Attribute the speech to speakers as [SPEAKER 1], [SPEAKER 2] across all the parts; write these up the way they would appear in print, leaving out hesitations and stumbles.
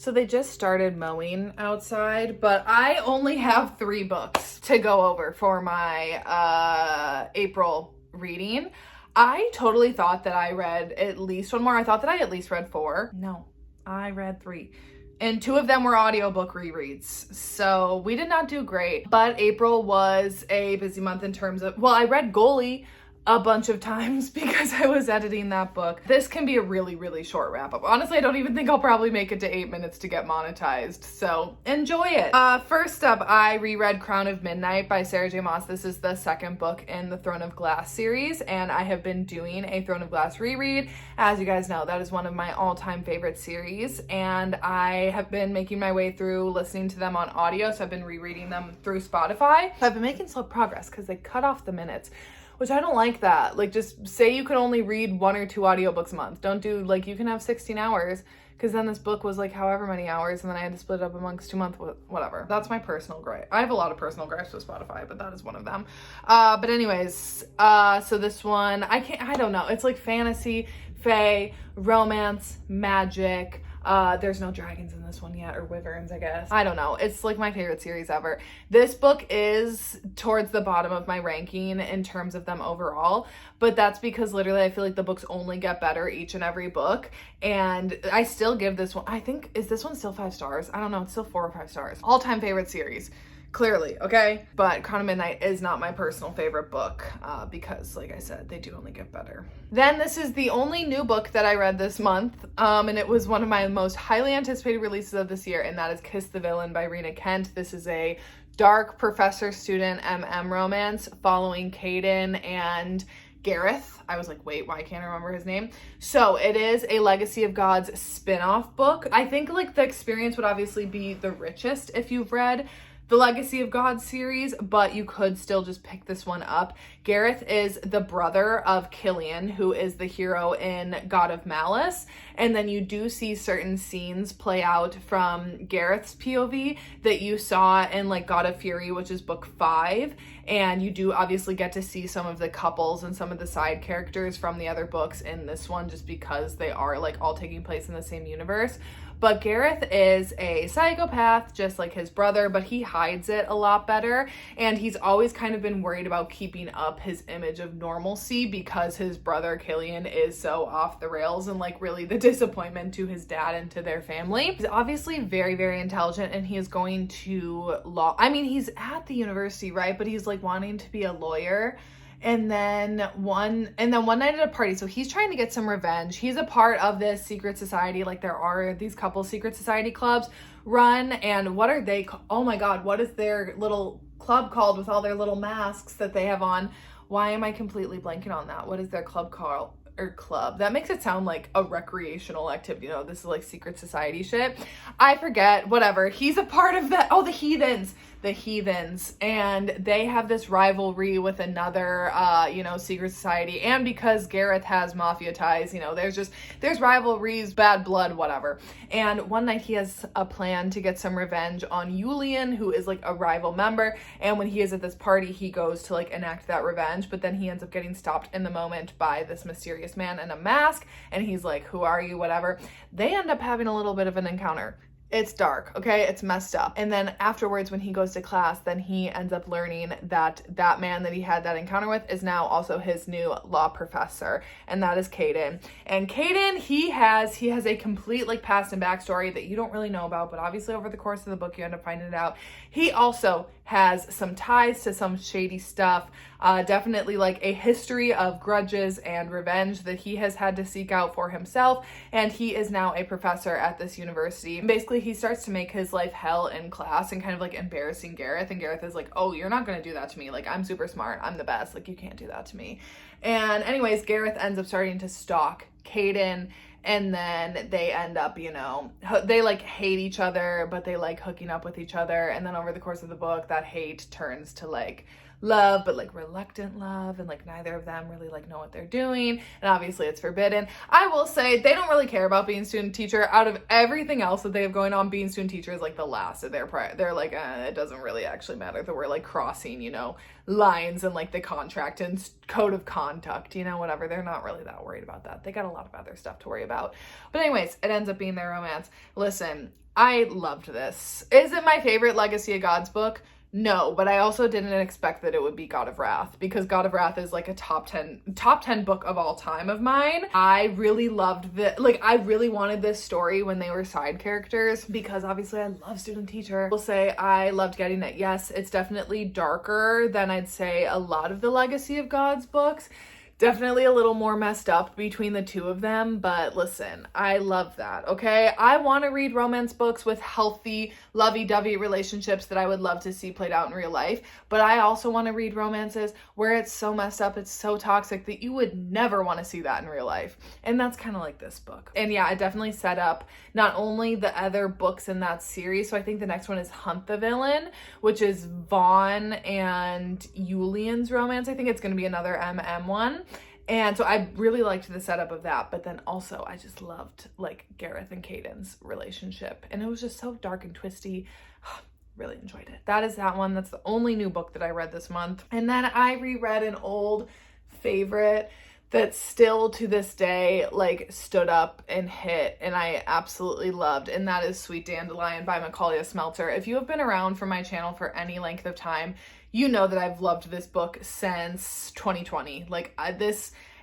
[SPEAKER 1] So they just started mowing outside, but I only have 3 books to go over for my April reading. I totally thought that I read at least one more. I thought that I at least read 4. No, I read 3. And 2 of them were audiobook rereads. So we did not do great. But April was a busy month in terms of, well, I read Goalie a bunch of times because I was editing that book. This can be a really, really short wrap up. Honestly, I don't even think I'll probably make it to 8 minutes to get monetized. So enjoy it. First up, I reread Crown of Midnight by Sarah J. Maas. This is the 2nd book in the Throne of Glass series, and I have been doing a Throne of Glass reread. As you guys know, that is one of my all-time favorite series, and I have been making my way through listening to them on audio, so I've been rereading them through Spotify. I've been making slow progress because they cut off the minutes, which I don't like that. Like, just say you can only read 1 or 2 audiobooks a month. Don't do, like, you can have 16 hours, because then this book was, like, however many hours, and then I had to split it up amongst 2 months, whatever. That's my personal gripe. I have a lot of personal gripes with Spotify, but that is one of them. But anyways, so this one, I don't know. It's, like, fantasy, fae, romance, magic. There's no dragons in this one yet, or wyverns, I guess. I don't know. It's like my favorite series ever. This book is towards the bottom of my ranking in terms of them overall, but that's because literally I feel like the books only get better each and every book, and I still give this one, I think, is this one still 5 stars? I don't know. It's still 4 or 5 stars. All-time favorite series. Clearly, okay? But Crown of Midnight is not my personal favorite book because, like I said, they do only get better. Then this is the only new book that I read this month, and it was one of my most highly anticipated releases of this year, and that is Kiss the Villain by Rena Kent. This is a dark professor-student MM romance following Caden and Gareth. I was like, wait, why can't I remember his name? So it is a Legacy of Gods spin-off book. I think like the experience would obviously be the richest if you've read the Legacy of God series, but you could still just pick this one up. Gareth is the brother of Killian, who is the hero in God of Malice, and then you do see certain scenes play out from Gareth's POV that you saw in like God of Fury, which is book 5, and you do obviously get to see some of the couples and some of the side characters from the other books in this one, just because they are like all taking place in the same universe. But Gareth is a psychopath, just like his brother, but he hides it a lot better. And he's always kind of been worried about keeping up his image of normalcy because his brother Killian is so off the rails and like really the disappointment to his dad and to their family. He's obviously very, very intelligent, and he is going to he's at the university, right? But he's like wanting to be a lawyer. And then one night at a party, so he's trying to get some revenge. He's a part of this secret society, like there are these couple secret society clubs run, and what are they? Oh my God, what is their little club called with all their little masks that they have on? Why am I completely blanking on that? What is their club called? Or club? That makes it sound like a recreational activity. You know, this is like secret society shit. I forget, whatever. He's a part of that. Oh, the Heathens. And they have this rivalry with another, secret society. And because Gareth has mafia ties, there's rivalries, bad blood, whatever. And one night he has a plan to get some revenge on Julian, who is like a rival member. And when he is at this party, he goes to like enact that revenge, but then he ends up getting stopped in the moment by this mysterious man in a mask. And he's like, who are you? Whatever. They end up having a little bit of an encounter. It's dark, okay? It's messed up. And then afterwards, when he goes to class, then he ends up learning that that man that he had that encounter with is now also his new law professor, and that is Caden. And Caden, he has a complete like past and backstory that you don't really know about, but obviously over the course of the book, you end up finding it out. He also has some ties to some shady stuff, definitely like a history of grudges and revenge that he has had to seek out for himself, and he is now a professor at this university. Basically, he starts to make his life hell in class and kind of like embarrassing Gareth, and Gareth is like, oh, you're not gonna do that to me, like I'm super smart, I'm the best, like you can't do that to me. And anyways, Gareth ends up starting to stalk Caden, and then they end up, they like hate each other, but they like hooking up with each other. And then over the course of the book, that hate turns to like love, but like reluctant love, and like neither of them really like know what they're doing, and obviously it's forbidden. I will say they don't really care about being student teacher. Out of everything else that they have going on, being student teacher is like the last of their they're like it doesn't really actually matter that we're like crossing lines and like the contract and code of conduct, whatever. They're not really that worried about that. They got a lot of other stuff to worry about. But anyways, it ends up being their romance. Listen, I loved this. Is it my favorite Legacy of Gods book? No, but I also didn't expect that it would be God of Wrath, because God of Wrath is like a top 10 book of all time of mine. I really loved I really wanted this story when they were side characters, because obviously I love student teacher. I will say I loved getting it. Yes, it's definitely darker than I'd say a lot of the Legacy of Gods books. Definitely a little more messed up between the two of them, but listen, I love that, okay? I want to read romance books with healthy, lovey-dovey relationships that I would love to see played out in real life, but I also want to read romances where it's so messed up, it's so toxic that you would never want to see that in real life, and that's kind of like this book. And yeah, it definitely set up not only the other books in that series, so I think the next one is Hunt the Villain, which is Vaughn and Julian's romance. I think it's going to be another one. And so I really liked the setup of that, but then also I just loved like Gareth and Caden's relationship, and it was just so dark and twisty. Really enjoyed it. That is that one. That's the only new book that I read this month. And then I reread an old favorite that still to this day like stood up and hit, and I absolutely loved, and that is Sweet Dandelion by Michaelia Smelter. If you have been around for my channel for any length of time, you know that I've loved this book since 2020.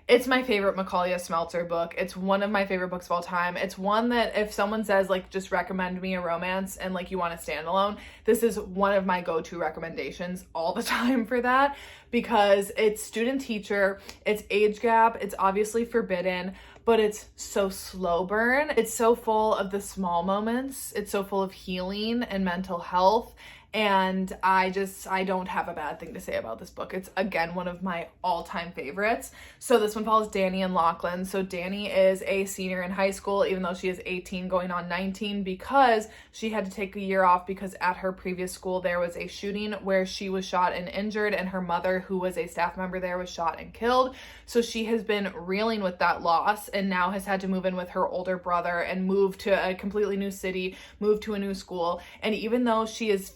[SPEAKER 1] It's my favorite Michaelia Smelter book. It's one of my favorite books of all time. It's one that if someone says like, just recommend me a romance and like you want a standalone, this is one of my go-to recommendations all the time for that, because it's student teacher, it's age gap, it's obviously forbidden, but it's so slow burn. It's so full of the small moments. It's so full of healing and mental health. And I don't have a bad thing to say about this book. It's, again, one of my all-time favorites. So this one follows Danny and Lachlan. So Danny is a senior in high school, even though she is 18 going on 19, because she had to take a year off because at her previous school there was a shooting where she was shot and injured, and her mother, who was a staff member there, was shot and killed. So she has been reeling with that loss, and now has had to move in with her older brother and move to a completely new city, move to a new school. And even though she is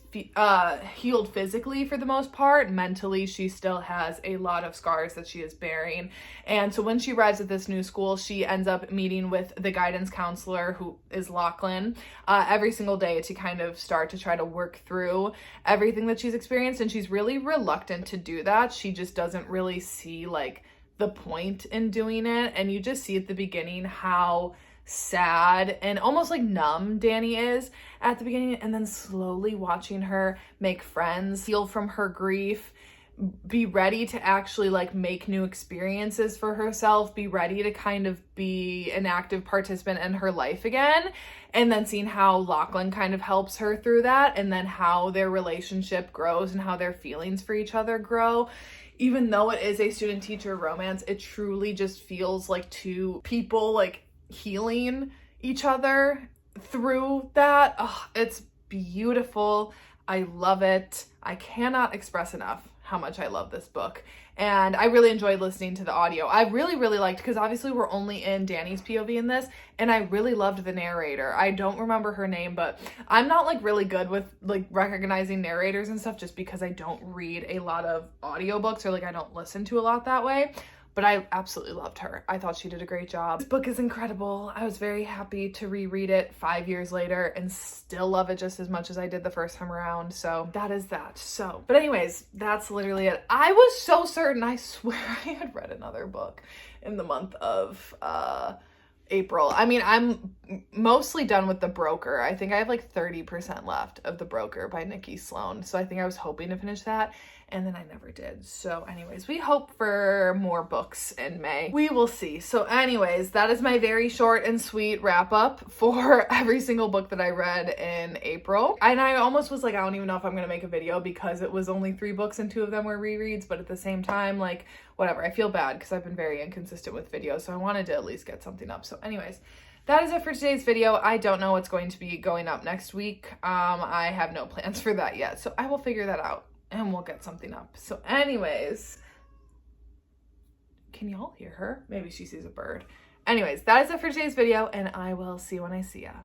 [SPEAKER 1] healed physically for the most part, mentally she still has a lot of scars that she is bearing. And so when she arrives at this new school, she ends up meeting with the guidance counselor, who is Lachlan, every single day to kind of start to try to work through everything that she's experienced. And she's really reluctant to do that. She just doesn't really see like the point in doing it. And you just see at the beginning how sad and almost like numb Danny is at the beginning, and then slowly watching her make friends, heal from her grief, be ready to actually like make new experiences for herself, be ready to kind of be an active participant in her life again, and then seeing how Lachlan kind of helps her through that, and then how their relationship grows and how their feelings for each other grow. Even though it is a student-teacher romance, it truly just feels like two people like healing each other through that. Oh, it's beautiful. I love it. I cannot express enough how much I love this book. And I really enjoyed listening to the audio. I really liked, because obviously we're only in Danny's POV in this, and I really loved the narrator. I don't remember her name, but I'm not like really good with like recognizing narrators and stuff, just because I don't read a lot of audiobooks, or like I don't listen to a lot that way. But I absolutely loved her. I thought she did a great job. This book is incredible. I was very happy to reread it 5 years later and still love it just as much as I did the first time around. So that is that. So, but anyways, that's literally it. I was so certain, I swear I had read another book in the month of April. I mean, I'm mostly done with The Broker. I think I have like 30% left of The Broker by Nikki Sloan. So I think I was hoping to finish that, and then I never did. So anyways, we hope for more books in May. We will see. So anyways, that is my very short and sweet wrap up for every single book that I read in April. And I almost was like, I don't even know if I'm going to make a video, because it was only 3 books and 2 of them were rereads. But at the same time, like, whatever. I feel bad because I've been very inconsistent with videos. So I wanted to at least get something up. So anyways, that is it for today's video. I don't know what's going to be going up next week. I have no plans for that yet. So I will figure that out, and we'll get something up. So anyways, can y'all hear her? Maybe she sees a bird. Anyways, that is it for today's video, and I will see you when I see ya.